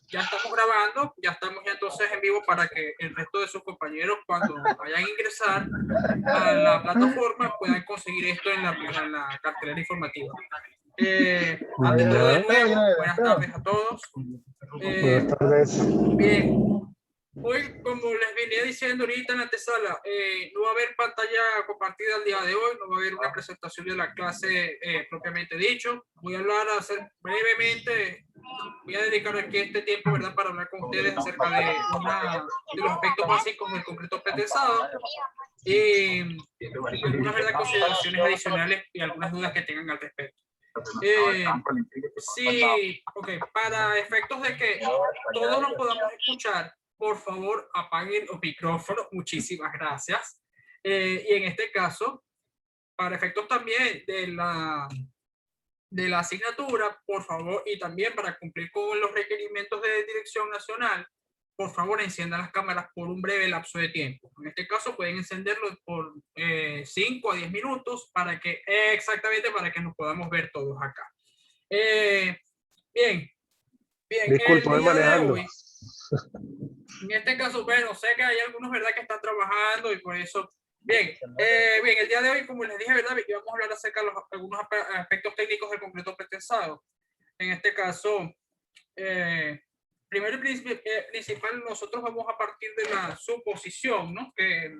ya estamos grabando, ya estamos ya entonces en vivo para que el resto de sus compañeros cuando vayan a ingresar a la plataforma puedan conseguir esto en la cartelera informativa. Ante todo, de nuevo, buenas tardes a todos. Buenas tardes. Bien, hoy, como les venía diciendo ahorita en la antesala, no va a haber pantalla compartida el día de hoy, no va a haber una presentación de la clase propiamente dicho. Voy a hablar, hacer brevemente, voy a dedicar aquí este tiempo, ¿verdad?, para hablar con ustedes acerca de los aspectos básicos del concreto pretensado y algunas, ¿verdad?, consideraciones adicionales y algunas dudas que tengan al respecto. Sí, ok, para efectos de que todos nos podamos escuchar, por favor apaguen los micrófonos, muchísimas gracias. Y en este caso, para efectos también de la asignatura, por favor, y también para cumplir con los requerimientos de Dirección Nacional, por favor enciendan las cámaras por un breve lapso de tiempo. En este caso pueden encenderlo por 5 a 10 minutos para que, exactamente para que nos podamos ver todos acá. Bien, Disculpa, el voy día de manejando. hoy, en este caso, bueno, sé que hay algunos, ¿verdad?, que están trabajando y por eso, bien, el día de hoy, como les dije, ¿verdad?, vamos a hablar acerca de algunos aspectos técnicos del concreto pretensado. En este caso, primero y principal, nosotros vamos a partir de la suposición, ¿no?, que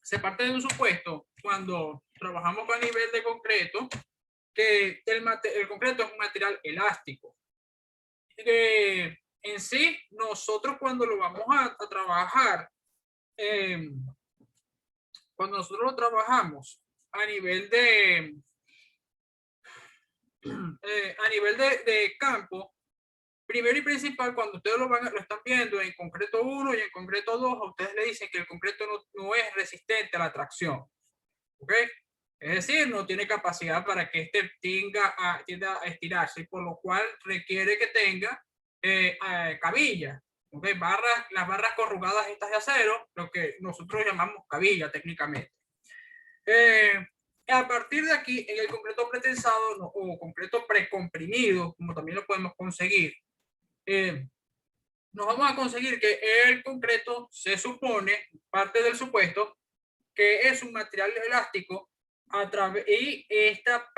se parte de un supuesto cuando trabajamos a nivel de concreto, que el concreto es un material elástico. En sí, nosotros cuando lo vamos a trabajar, cuando nosotros lo trabajamos a nivel de campo, primero y principal, cuando ustedes lo están viendo en concreto 1 y en concreto 2, a ustedes le dicen que el concreto no es resistente a la tracción. ¿Ok? Es decir, no tiene capacidad para que tienda a estirarse, por lo cual requiere que tenga cabilla. ¿Okay? Las barras corrugadas estas de acero, lo que nosotros llamamos cabilla técnicamente. A partir de aquí, en el concreto pretensado o concreto precomprimido, como también lo podemos conseguir, nos vamos a conseguir que el concreto se supone, parte del supuesto, que es un material elástico y esta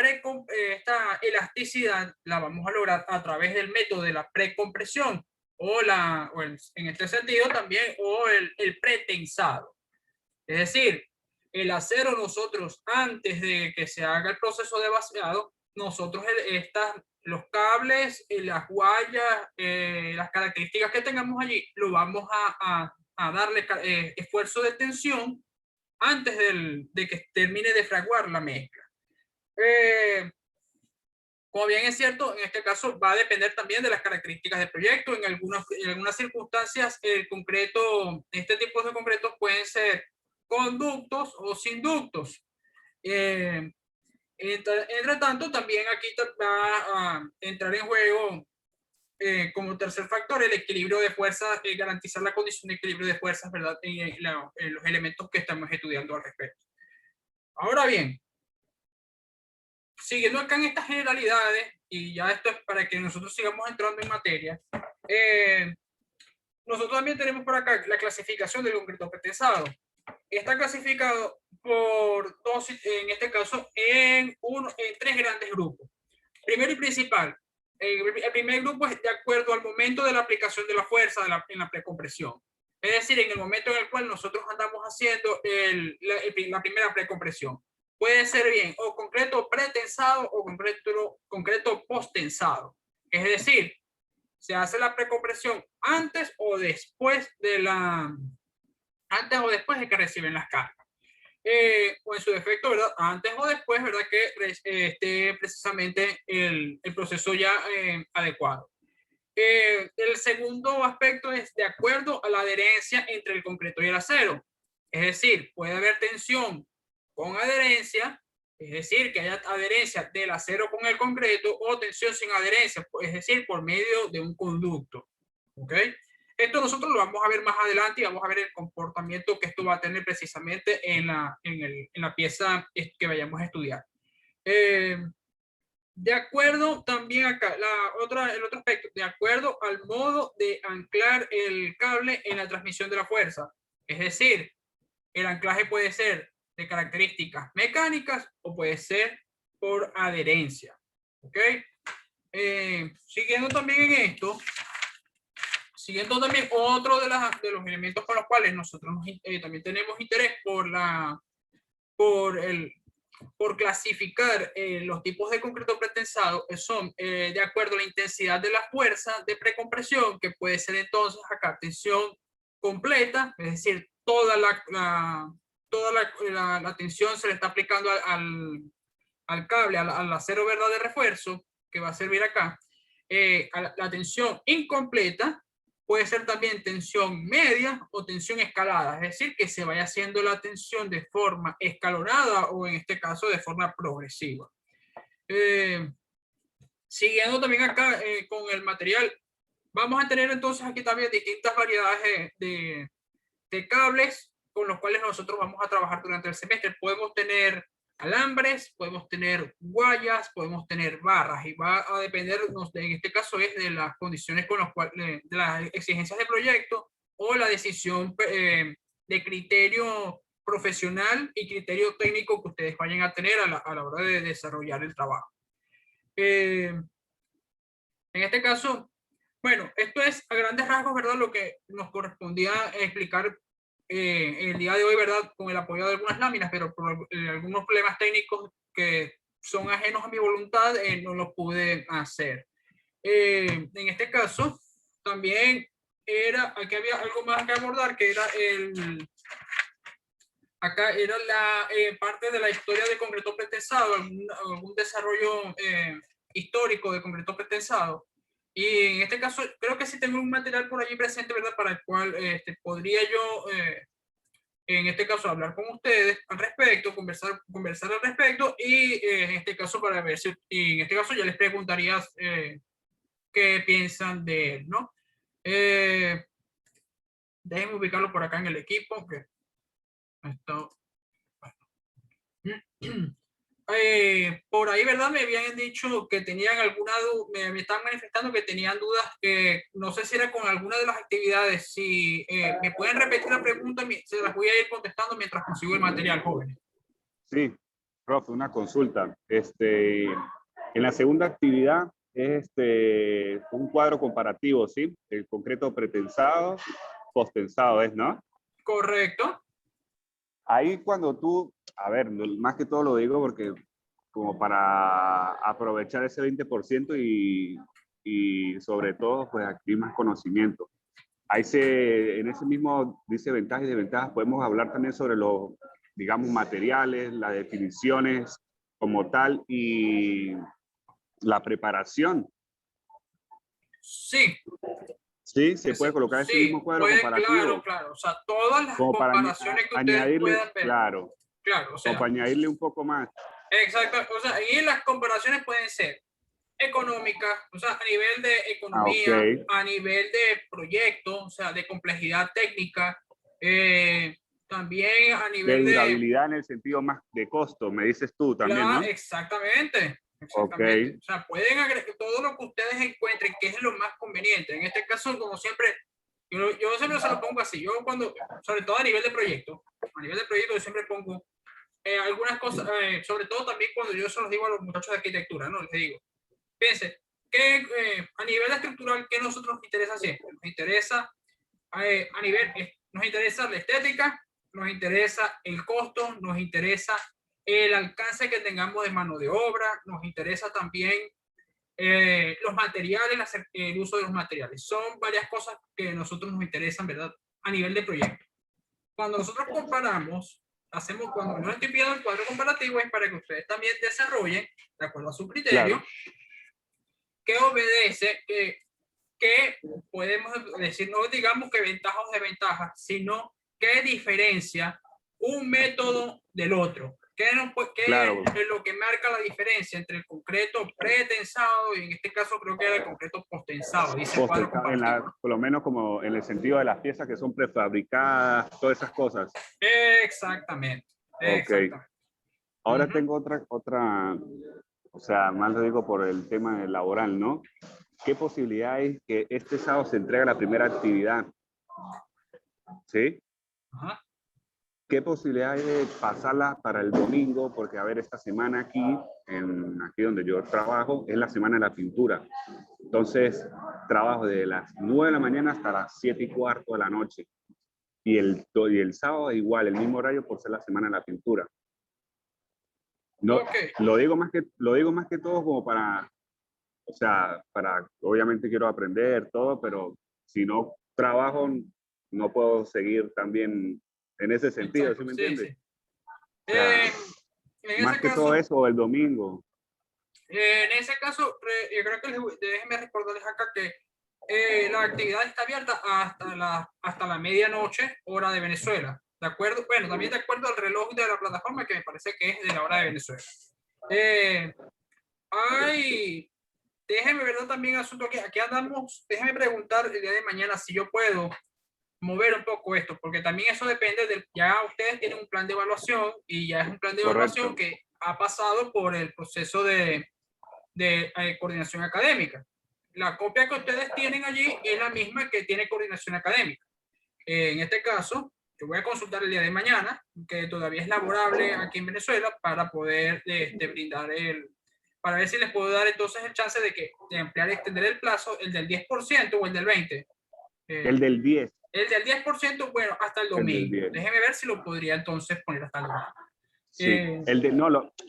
elasticidad la vamos a lograr a través del método de la precompresión en este sentido también, o el pretensado. Es decir, el acero nosotros, antes de que se haga el proceso de vaciado, nosotros los cables, las guayas, las características que tengamos allí, lo vamos a darle esfuerzo de tensión antes de que termine de fraguar la mezcla. Como bien es cierto, en este caso va a depender también de las características del proyecto. En algunas circunstancias, este tipo de concretos pueden ser conductos o sin ductos. Entre tanto, también aquí va a entrar en juego como tercer factor el equilibrio de fuerzas, garantizar la condición de equilibrio de fuerzas, ¿verdad?, en los elementos que estamos estudiando al respecto. Ahora bien, siguiendo acá en estas generalidades, y ya esto es para que nosotros sigamos entrando en materia, nosotros también tenemos por acá la clasificación del concreto pretensado. Está clasificado por dos, en este caso, en tres grandes grupos. Primero y principal, el primer grupo es de acuerdo al momento de la aplicación de la fuerza en la precompresión. Es decir, en el momento en el cual nosotros andamos haciendo la primera precompresión. Puede ser bien o concreto pretensado o concreto posttensado. Es decir, se hace la precompresión antes o después de que reciben las cargas. O en su defecto, ¿verdad?, antes o después, ¿verdad?, que esté precisamente el proceso ya adecuado. El segundo aspecto es de acuerdo a la adherencia entre el concreto y el acero. Es decir, puede haber tensión con adherencia, es decir, que haya adherencia del acero con el concreto, o tensión sin adherencia, es decir, por medio de un conducto. ¿Ok? Esto nosotros lo vamos a ver más adelante y vamos a ver el comportamiento que esto va a tener precisamente en la pieza que vayamos a estudiar. De acuerdo también acá, el otro aspecto, de acuerdo al modo de anclar el cable en la transmisión de la fuerza. Es decir, el anclaje puede ser de características mecánicas o puede ser por adherencia. ¿Ok? Siguiendo también en esto, siguiendo también otro de los elementos con los cuales nosotros también tenemos interés por clasificar los tipos de concreto pretensado son de acuerdo a la intensidad de la fuerza de precompresión, que puede ser entonces acá tensión completa, es decir, toda la tensión se le está aplicando al cable, al acero verdad de refuerzo, que va a servir acá. La tensión incompleta puede ser también tensión media o tensión escalada, es decir, que se vaya haciendo la tensión de forma escalonada o en este caso de forma progresiva. Siguiendo también acá con el material, vamos a tener entonces aquí también distintas variedades de cables con los cuales nosotros vamos a trabajar durante el semestre. Podemos tener alambres, podemos tener guayas, podemos tener barras y va a depender, en este caso es de las condiciones con las cuales, de las exigencias de proyecto o la decisión de criterio profesional y criterio técnico que ustedes vayan a tener a la hora de desarrollar el trabajo. En este caso, bueno, esto es a grandes rasgos, ¿verdad? Lo que nos correspondía explicar el día de hoy, ¿verdad? Con el apoyo de algunas láminas, pero por algunos problemas técnicos que son ajenos a mi voluntad, no lo pude hacer. En este caso, también aquí había algo más que abordar, que era acá era la parte de la historia de concreto pretensado, algún desarrollo histórico de concreto pretensado. Y en este caso, creo que sí tengo un material por allí presente, ¿verdad? Para el cual podría yo, en este caso, hablar con ustedes al respecto, conversar al respecto, y en este caso, para ver si, y en este caso ya les preguntaría qué piensan de él, ¿no? Déjenme ubicarlo por acá en el equipo, que esto, por ahí, ¿verdad? Me habían dicho que tenían alguna duda, me están manifestando que tenían dudas, no sé si era con alguna de las actividades, si me pueden repetir la pregunta, se las voy a ir contestando mientras consigo el material, jóvenes. Sí, profe, una consulta. En la segunda actividad es un cuadro comparativo, ¿sí? El concreto pretensado, postensado, ¿es, no? Correcto. Ahí cuando tú, a ver, más que todo lo digo porque como para aprovechar ese 20% y sobre todo, pues adquirir más conocimiento. Ahí en ese mismo dice ventajas y desventajas, podemos hablar también sobre los, digamos, materiales, las definiciones como tal y la preparación. Sí. Sí, se puede colocar ese mismo cuadro comparativo. Claro. O sea, todas las como comparaciones que ustedes puedan ver. Claro, o sea, como para añadirle un poco más. Exacto. O sea, y las comparaciones pueden ser económicas, o sea, a nivel de economía, Okay. a nivel de proyecto, o sea, de complejidad técnica, también a nivel de durabilidad en el sentido más de costo, me dices tú también, ¿no? Exactamente. Okay. O sea, pueden agregar todo lo que ustedes encuentren que es lo más conveniente. En este caso, como siempre, yo siempre se lo pongo así. Yo cuando, sobre todo a nivel de proyecto, yo siempre pongo algunas cosas, sobre todo también cuando yo se los digo a los muchachos de arquitectura, ¿no? Les digo, fíjense, que a nivel estructural, ¿qué nosotros nos interesa siempre? Nos interesa nos interesa la estética, nos interesa el costo, nos interesa el alcance que tengamos de mano de obra, nos interesa también los materiales, el uso de los materiales. Son varias cosas que a nosotros nos interesan, ¿verdad? A nivel de proyecto. Cuando nosotros comparamos, cuando yo estoy pidiendo el cuadro comparativo es para que ustedes también desarrollen, de acuerdo a su criterio, claro, que obedece, que podemos decir, no digamos que ventajas o desventajas, sino que diferencia un método del otro. ¿Qué claro, es lo que marca la diferencia entre el concreto pretensado y en este caso creo que era el concreto postensado? Dice el cuadro comparativo. Por lo menos como en el sentido de las piezas que son prefabricadas, todas esas cosas. Exactamente. Ok. Ahora tengo o sea, más lo digo por el tema laboral, ¿no? ¿Qué posibilidad hay que este sábado se entregue la primera actividad? ¿Sí? Ajá. ¿Qué posibilidad hay de pasarla para el domingo? Porque, a ver, esta semana aquí, aquí donde yo trabajo, es la semana de la pintura. Entonces, trabajo de las 9 de la mañana hasta las 7:15 de la noche. Y el sábado igual, el mismo horario por ser la semana de la pintura. No, Okay. lo digo más que todo como para, o sea, obviamente quiero aprender todo, pero si no trabajo, no puedo seguir también en ese sentido, ¿sí Exacto, me sí, entiendes? sí. O sea, En más ese que todo caso, eso, el domingo. yo creo que déjenme recordarles acá que la actividad está abierta hasta la medianoche, hora de Venezuela. ¿De acuerdo? Bueno, también de acuerdo al reloj de la plataforma, que me parece que es de la hora de Venezuela. Ay, déjenme ver también asunto que aquí andamos. Déjenme preguntar el día de mañana si yo puedo mover un poco esto, porque también eso depende del, ya ustedes tienen un plan de evaluación y ya es un plan de evaluación Correcto. que ha pasado por el proceso de coordinación académica. La copia que ustedes tienen allí es la misma que tiene coordinación académica. En este caso, yo voy a consultar el día de mañana, que todavía es laborable aquí en Venezuela, para poder brindar para ver si les puedo dar entonces el chance de ampliar y extender el plazo, el del 10% o el del 20%. El del 10. El del 10%, bueno, hasta el El del domingo. 10. Déjeme ver si lo podría entonces poner hasta el domingo. Sí,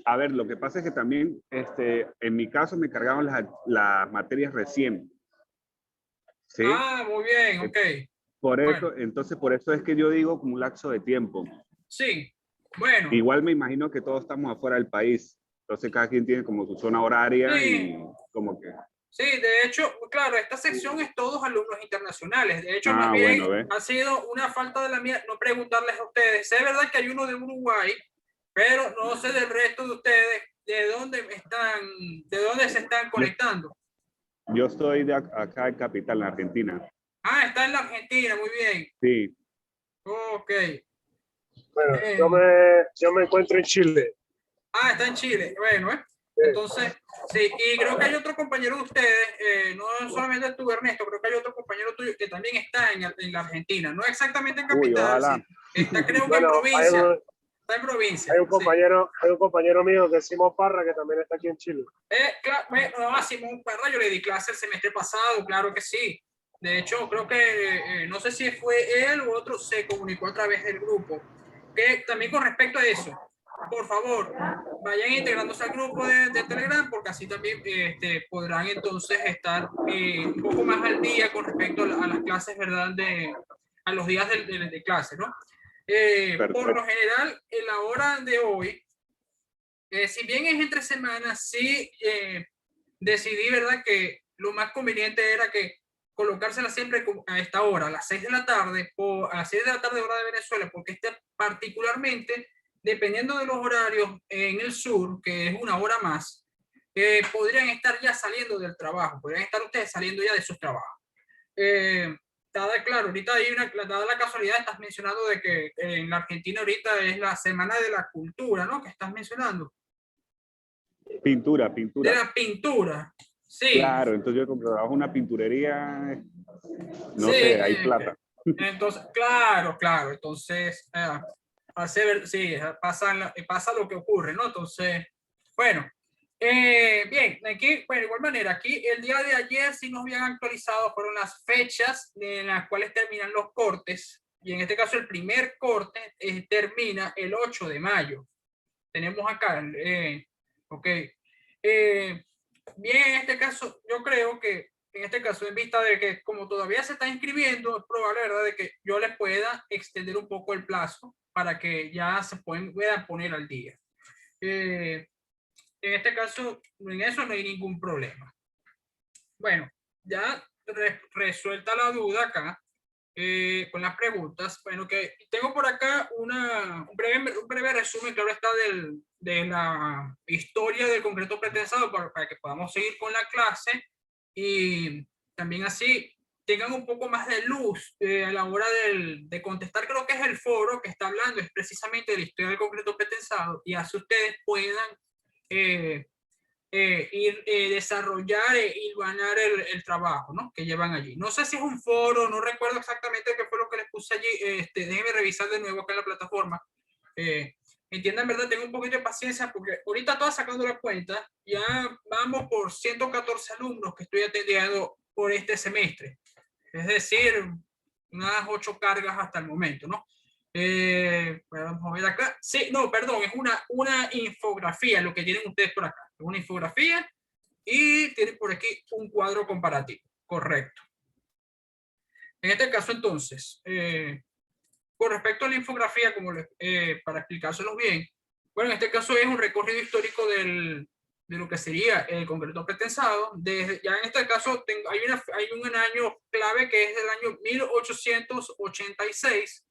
a ver, lo que pasa es que también, en mi caso me cargaban las materias recién, ¿sí? Muy bien, ok. Por Bueno, eso, entonces por eso es que yo digo como un lapso de tiempo. sí, bueno. Igual me imagino que todos estamos afuera del país, entonces cada quien tiene como su zona horaria Sí, y como que... sí, de hecho, claro, esta sección es todos alumnos internacionales. De hecho, más Ah, bien bueno, ¿ves? ha sido una falta de la mía no preguntarles a ustedes. Sé verdad que hay uno de Uruguay, pero no sé del resto de ustedes de dónde se están conectando. Yo estoy acá en Capital, en Argentina. Está en la Argentina, muy bien. Sí, Ok. Bueno, Eh, yo me encuentro en Chile. Está en Chile. Bueno, Sí. entonces, sí, y creo que hay otro compañero de ustedes, no solamente tú, Ernesto, creo que hay otro compañero tuyo que también está en la Argentina, no exactamente en uy, capital, ojalá. sí, está creo que en Bueno, provincia, está en provincia, sí. hay un compañero mío que es Simón Parra que también está aquí en Chile. Claro, no, a Simón Parra yo le di clase el semestre pasado, claro que sí. De hecho, creo que, no sé si fue él u otro, se comunicó a través del grupo. Que también con respecto a eso, por favor, vayan integrándose al grupo de Telegram, porque así también podrán entonces estar un poco más al día con respecto a las clases, ¿verdad? A los días de clase, ¿no? Por lo Perfecto. general, en la hora de hoy, si bien es entre semanas, sí decidí, ¿verdad?, que lo más conveniente era que colocársela siempre a esta hora, a las 6 de la tarde, o a las 6 de la tarde hora de Venezuela, porque particularmente, dependiendo de los horarios en el sur, que es una hora más, podrían estar ya saliendo del trabajo, podrían estar ustedes saliendo ya de sus trabajos. Claro, ahorita hay dada la casualidad, estás mencionando de que en la Argentina ahorita es la Semana de la Cultura, ¿no? Que estás mencionando. Pintura, De pintura. la pintura. Sí, Claro, entonces yo como trabajo en una pinturería, sí. no sé, hay plata. Entonces, claro, claro. Entonces, sí, pasa lo que ocurre, ¿no? Entonces, bueno. Bien, aquí, bueno, de igual manera, aquí el día de ayer sí nos habían actualizado, fueron las fechas en las cuales terminan los cortes, y en este caso el primer corte termina el 8 de mayo. Tenemos acá, ok. Bien, en este caso, yo creo que en este caso, en vista de que como todavía se está inscribiendo, es probable, ¿verdad?, de que yo les pueda extender un poco el plazo para que ya se puedan poner al día. En este caso, en eso no hay ningún problema. Bueno, ya resuelta la duda acá, con las preguntas. Bueno, que tengo por acá un breve resumen, claro está, de la historia del concreto pretensado para que podamos seguir con la clase y también así tengan un poco más de luz a la hora de contestar. Creo que es el foro que está hablando, es precisamente de la historia del concreto pretensado, y así ustedes puedan desarrollar y ganar el trabajo, ¿no? Que llevan allí. No sé si es un foro, no recuerdo exactamente qué fue lo que les puse allí. Déjenme revisar de nuevo acá en la plataforma. Entiendan, ¿verdad? Tengo un poquito de paciencia porque ahorita estoy sacando la cuenta. Ya vamos por 114 alumnos que estoy atendiendo por este semestre. Es decir, unas 8 cargas hasta el momento, ¿no? Vamos a ver acá. Sí, no, perdón, es una infografía lo que tienen ustedes por acá. Una infografía y tienen por aquí un cuadro comparativo. Correcto. En este caso, entonces, con respecto a la infografía, para explicárselos bien, bueno, en este caso es un recorrido histórico de lo que sería el concreto pretensado. Ya en este caso hay un año clave que es del año 1886,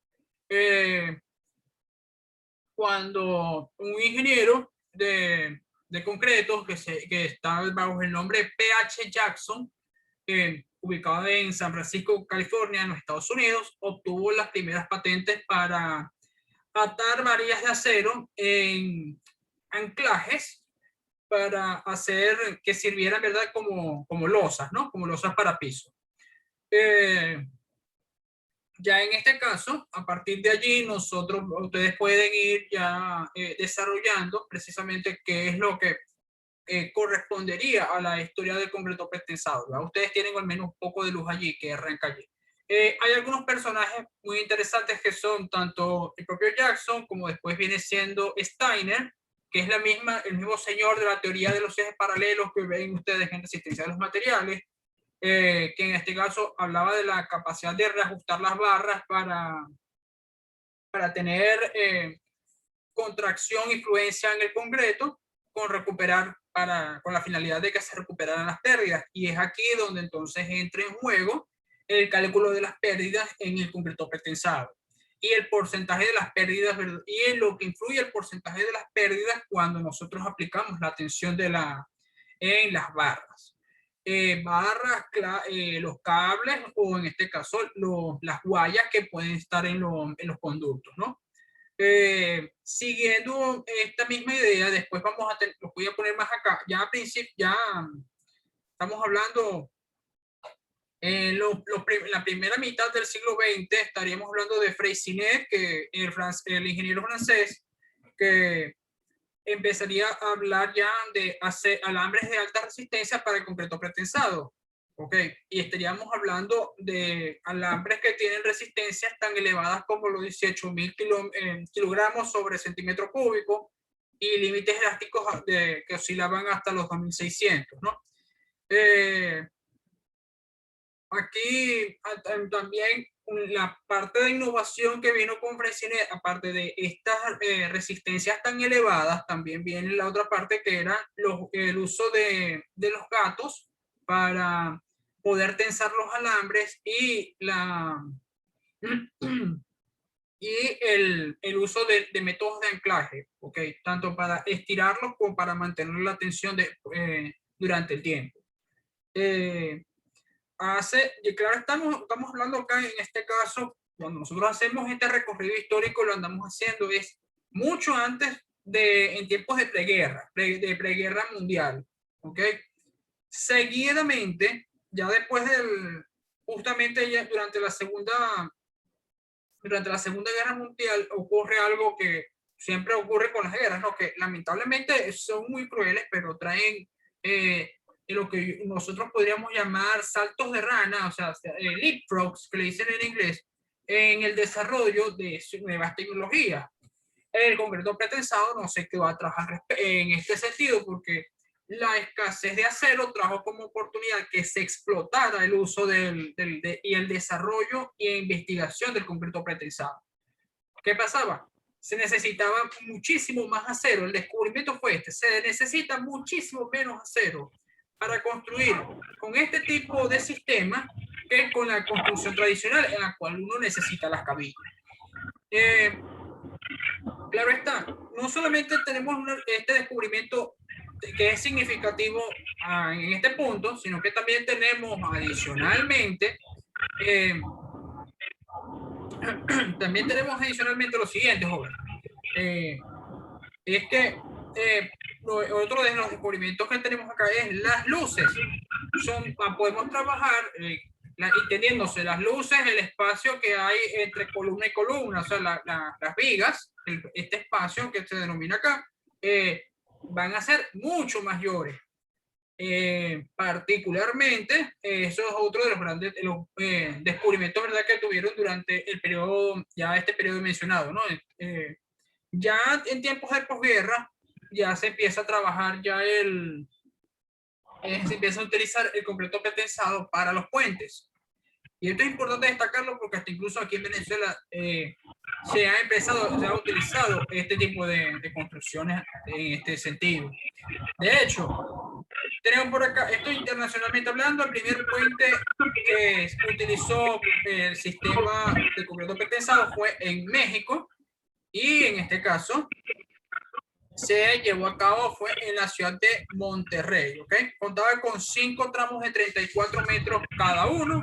cuando un ingeniero de concretos que está bajo el nombre P.H. Jackson, ubicado en San Francisco, California, en los Estados Unidos, obtuvo las primeras patentes para atar varillas de acero en anclajes para hacer que sirvieran, ¿verdad? Como losas, ¿no? Como losas para piso. Ya en este caso, a partir de allí, ustedes pueden ir ya desarrollando precisamente qué es lo que correspondería a la historia del concreto pretensado. ¿Verdad? Ustedes tienen al menos un poco de luz allí que arranca allí. Hay algunos personajes muy interesantes que son tanto el propio Jackson como después viene siendo Steiner, que es el mismo señor de la teoría de los ejes paralelos que ven ustedes en resistencia de los materiales, que en este caso hablaba de la capacidad de reajustar las barras para tener contracción y fluencia en el concreto con la finalidad de que se recuperaran las pérdidas. Y es aquí donde entonces entra en juego el cálculo de las pérdidas en el concreto pretensado y el porcentaje de las pérdidas y en lo que influye el porcentaje de las pérdidas cuando nosotros aplicamos la tensión en las barras. Los cables o en este caso las guayas que pueden estar en los conductos, ¿no? Siguiendo esta misma idea, después los voy a poner más acá. Ya a principio, ya estamos hablando en la primera mitad del siglo XX, estaríamos hablando de Freycinet, que el ingeniero francés, que empezaría a hablar ya de hacer alambres de alta resistencia para el concreto pretensado. Ok, y estaríamos hablando de alambres que tienen resistencias tan elevadas como los 18.000 kilogramos sobre centímetro cúbico y límites elásticos que oscilaban hasta los 2.600, ¿no? Aquí también la parte de innovación que vino con Freycinet, aparte de estas resistencias tan elevadas, también viene la otra parte que era el uso de los gatos para poder tensar los alambres y el uso de métodos de anclaje, ¿okay? Tanto para estirarlos como para mantener la tensión durante el tiempo. Claro, estamos hablando acá en este caso, cuando nosotros hacemos este recorrido histórico, lo andamos haciendo es mucho antes en tiempos de preguerra mundial, ¿ok? Seguidamente, ya después justamente ya durante la Segunda Guerra Mundial ocurre algo que siempre ocurre con las guerras, ¿no? Que lamentablemente son muy crueles, pero traen lo que nosotros podríamos llamar saltos de rana, o sea, leapfrogs, que le dicen en inglés, en el desarrollo de nuevas tecnologías. El concreto pretensado no sé qué va a trabajar en este sentido, porque la escasez de acero trajo como oportunidad que se explotara el uso y el desarrollo y investigación del concreto pretensado. ¿Qué pasaba? Se necesitaba muchísimo más acero. El descubrimiento fue se necesita muchísimo menos acero para construir con este tipo de sistema que con la construcción tradicional en la cual uno necesita las cabillas. Claro está, no solamente tenemos este descubrimiento que es significativo en este punto, sino que también tenemos adicionalmente lo siguiente, joven. Es que otro de los descubrimientos que tenemos acá es las luces. Podemos trabajar entendiéndose las luces, el espacio que hay entre columna y columna, o sea, las vigas, este espacio que se denomina acá, van a ser mucho mayores. Particularmente, eso es otro de los grandes descubrimientos, ¿verdad?, que tuvieron durante el periodo, ya este periodo mencionado, ¿no? Ya en tiempos de posguerra, ya se empieza a trabajar se empieza a utilizar el concreto pretensado para los puentes. Y esto es importante destacarlo porque hasta incluso aquí en Venezuela se ha utilizado este tipo de construcciones en este sentido. De hecho, tenemos por acá, esto internacionalmente hablando, el primer puente que utilizó el sistema de concreto pretensado fue en México, y en este caso se llevó a cabo fue en la ciudad de Monterrey, ¿ok? Contaba con 5 tramos de 34 metros cada uno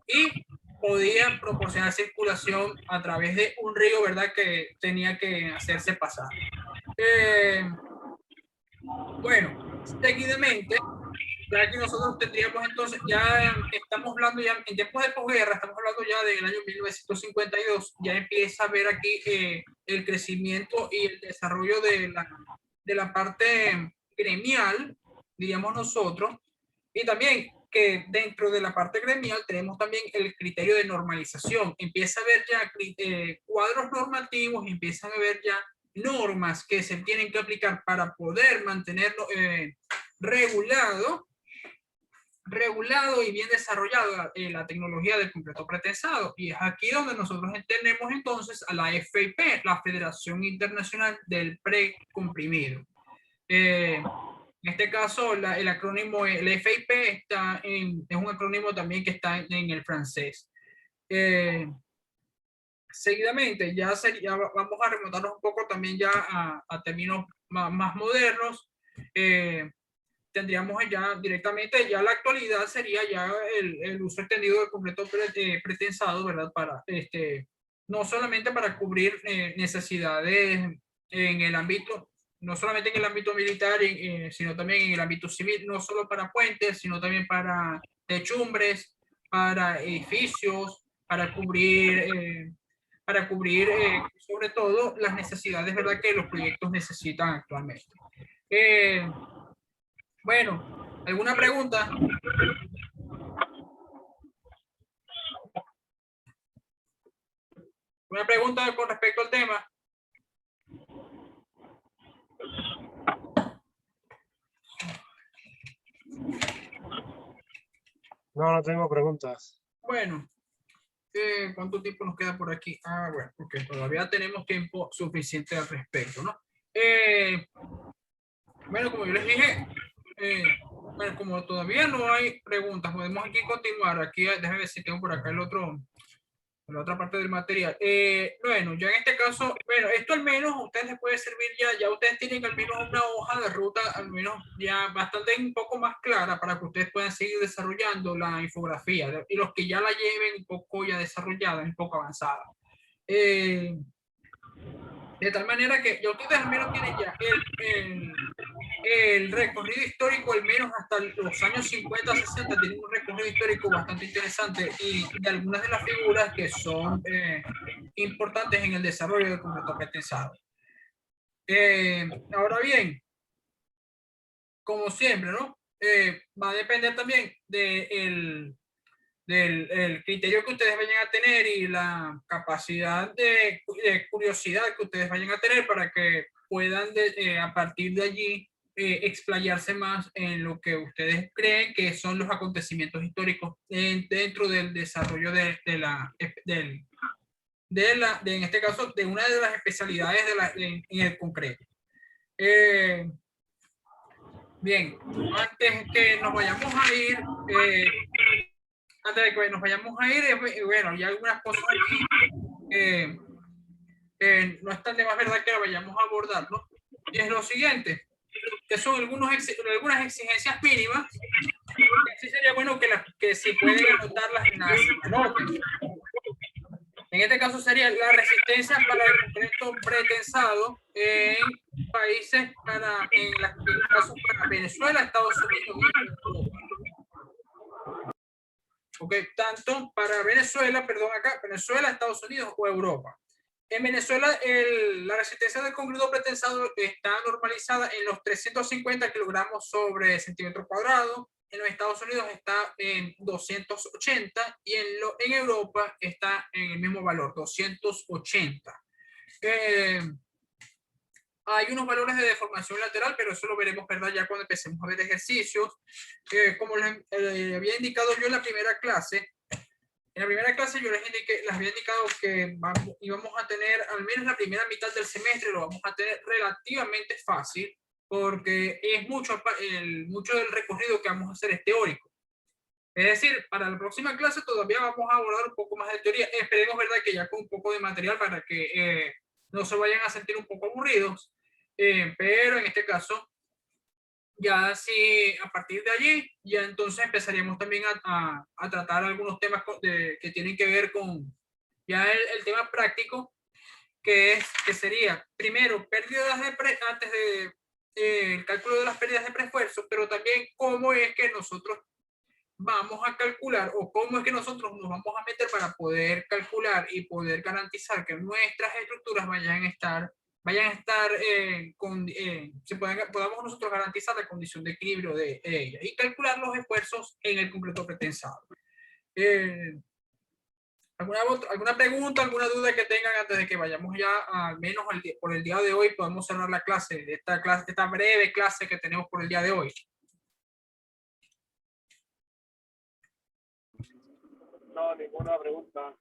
y podía proporcionar circulación a través de un río, ¿verdad?, que tenía que hacerse pasar. Bueno, seguidamente, ya que nosotros tendríamos entonces, ya estamos hablando ya en tiempos de posguerra, estamos hablando ya del año 1952, ya empieza a ver aquí el crecimiento y el desarrollo de la parte gremial, diríamos nosotros, y también que dentro de la parte gremial tenemos también el criterio de normalización. Empieza a haber ya cuadros normativos, empiezan a haber ya normas que se tienen que aplicar para poder mantenerlo regulado y bien desarrollado la tecnología del concreto pretensado. Y es aquí donde nosotros entendemos entonces a la FIP, la Federación Internacional del Precomprimido. En este caso, el acrónimo, el FIP, es un acrónimo también que está en el francés. Seguidamente, vamos a remontarnos un poco también ya a términos más modernos. Tendríamos ya directamente, ya la actualidad sería ya el uso extendido del concreto pretensado, ¿verdad? Para, no solamente para cubrir necesidades en el ámbito, no solamente en el ámbito militar, sino también en el ámbito civil, no solo para puentes, sino también para techumbres, para edificios, para cubrir sobre todo las necesidades, ¿verdad?, que los proyectos necesitan actualmente. Bueno, ¿alguna pregunta? ¿Una pregunta con respecto al tema? No tengo preguntas. Bueno, ¿cuánto tiempo nos queda por aquí? Bueno, porque todavía tenemos tiempo suficiente al respecto, ¿no? Bueno, como yo les dije, bueno, como todavía no hay preguntas, podemos aquí continuar. Aquí, déjame ver si tengo por acá la otra parte del material. Bueno, ya en este caso, bueno, esto al menos a ustedes les puede servir ya ustedes tienen al menos una hoja de ruta, al menos ya bastante un poco más clara para que ustedes puedan seguir desarrollando la infografía, y los que ya la lleven un poco ya desarrollada, un poco avanzada. De tal manera que ya ustedes al menos tienen ya el recorrido histórico, al menos hasta los años 50, 60, tienen un recorrido histórico bastante interesante, y de algunas de las figuras que son importantes en el desarrollo del concreto pretensado. Ahora bien, como siempre, ¿no? Va a depender también del criterio que ustedes vayan a tener y la capacidad de curiosidad que ustedes vayan a tener para que puedan a partir de allí explayarse más en lo que ustedes creen que son los acontecimientos históricos dentro del desarrollo en este caso, de una de las especialidades en el concreto. Bien, antes que nos vayamos a ir, bueno, ya algunas cosas aquí no están de más verdad que la vayamos a abordar, ¿no? Y es lo siguiente, que son algunas exigencias mínimas, que sí sería bueno que si pueden anotarlas en las anoten. En este caso sería la resistencia para el concreto pretensado en países en el caso para Venezuela, Estados Unidos y Europa. Ok, tanto para Venezuela, perdón, acá, Venezuela, Estados Unidos o Europa. En Venezuela, la resistencia del congredo pretensado está normalizada en los 350 kilogramos sobre centímetro cuadrado. En los Estados Unidos está en 280 y en Europa está en el mismo valor, 280. Hay unos valores de deformación lateral, pero eso lo veremos, ¿verdad? Ya cuando empecemos a ver ejercicios. Como les había indicado yo en la primera clase, yo les había indicado que íbamos a tener, al menos la primera mitad del semestre, lo vamos a tener relativamente fácil, porque es mucho del recorrido que vamos a hacer es teórico. Es decir, para la próxima clase todavía vamos a abordar un poco más de teoría. Esperemos, ¿verdad?, que ya con un poco de material para que no se vayan a sentir un poco aburridos. Pero en este caso, ya sí, a partir de allí, ya entonces empezaríamos también a tratar algunos temas que tienen que ver con ya el tema práctico, que sería, primero, pérdidas antes de el cálculo de las pérdidas de preesfuerzo, pero también cómo es que nosotros vamos a calcular o cómo es que nosotros nos vamos a meter para poder calcular y poder garantizar que nuestras estructuras vayan a estar podamos nosotros garantizar la condición de equilibrio de ella y calcular los esfuerzos en el concreto pretensado. ¿Alguna pregunta, alguna duda que tengan antes de que vayamos ya al menos por el día de hoy? Podemos cerrar la clase, esta breve clase que tenemos por el día de hoy. No, ninguna pregunta.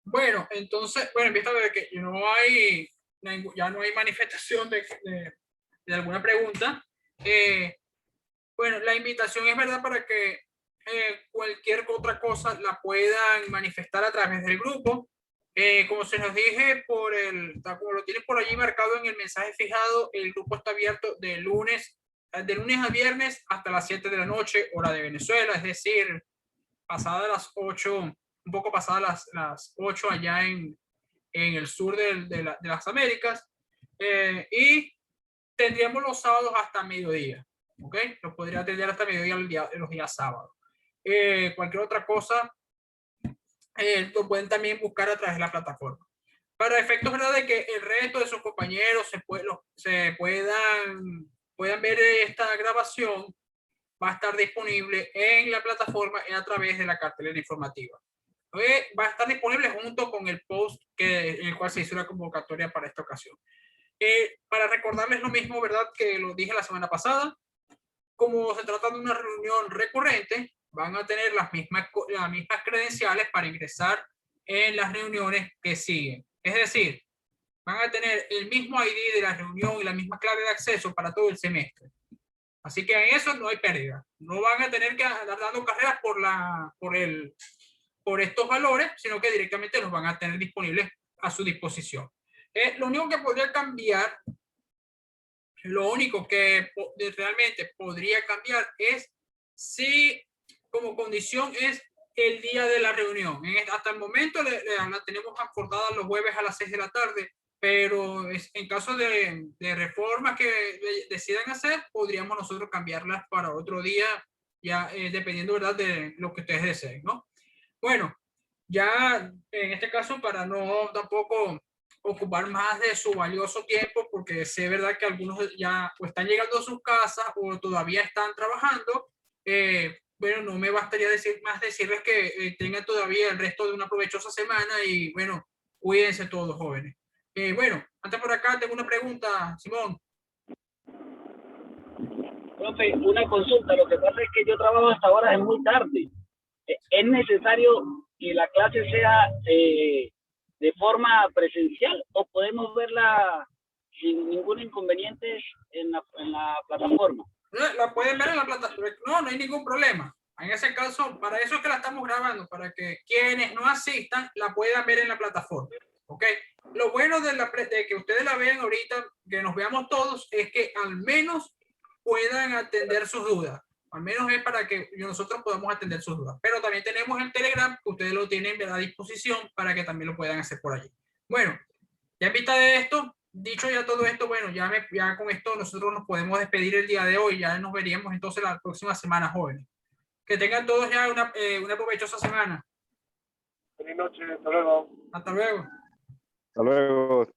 Bueno, entonces, en vista de que ya no hay manifestación de alguna pregunta, bueno, la invitación es, verdad, para que cualquier otra cosa la puedan manifestar a través del grupo. Como se nos dije, como lo tienen por allí marcado en el mensaje fijado, el grupo está abierto de lunes a viernes hasta las 7 de la noche, hora de Venezuela, es decir, pasadas las 8, un poco pasadas las 8 allá en el sur de las Américas, y tendríamos los sábados hasta mediodía, ¿ok? Lo podría atender hasta mediodía los días sábados. Cualquier otra cosa lo pueden también buscar a través de la plataforma. Para efectos, ¿verdad?, de que el resto de sus compañeros puedan ver esta grabación, va a estar disponible en la plataforma y a través de la cartelera informativa. Va a estar disponible junto con el post en el cual se hizo la convocatoria para esta ocasión. Para recordarles lo mismo, ¿verdad?, que lo dije la semana pasada, como se trata de una reunión recurrente, van a tener las mismas credenciales para ingresar en las reuniones que siguen. Es decir, van a tener el mismo ID de la reunión y la misma clave de acceso para todo el semestre. Así que en eso no hay pérdida. No van a tener que andar dando carreras por estos valores, sino que directamente los van a tener disponibles a su disposición. Lo único que podría cambiar, lo único que realmente podría cambiar es si como condición es el día de la reunión. Hasta el momento la tenemos acordada los jueves a las 6 de la tarde, pero en caso de reformas que decidan hacer, podríamos nosotros cambiarlas para otro día, ya dependiendo, ¿verdad?, de lo que ustedes deseen, ¿no? Bueno, ya en este caso, para no tampoco ocupar más de su valioso tiempo, porque sé, verdad, que algunos ya o están llegando a sus casas o todavía están trabajando, bueno, no me bastaría decirles que tengan todavía el resto de una provechosa semana y, bueno, cuídense todos, jóvenes. Bueno, antes por acá tengo una pregunta, Simón. Profe, una consulta. Lo que pasa es que yo trabajo hasta ahora, es muy tarde. ¿Es necesario que la clase sea de forma presencial o podemos verla sin ningún inconveniente en la plataforma? La pueden ver en la plataforma. No hay ningún problema. En ese caso, para eso es que la estamos grabando, para que quienes no asistan la puedan ver en la plataforma. ¿Ok? Lo bueno de que ustedes la vean ahorita, que nos veamos todos, es que al menos puedan atender sus dudas. Al menos es para que nosotros podamos atender sus dudas. Pero también tenemos el Telegram, que ustedes lo tienen a disposición para que también lo puedan hacer por allí. Bueno, Ya en vista de esto, dicho ya todo esto, bueno, ya con esto nosotros nos podemos despedir el día de hoy. Ya nos veríamos entonces la próxima semana, jóvenes. Que tengan todos ya una provechosa semana. Feliz noche, hasta luego. Hasta luego. Hasta luego.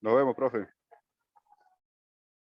Nos vemos, profe.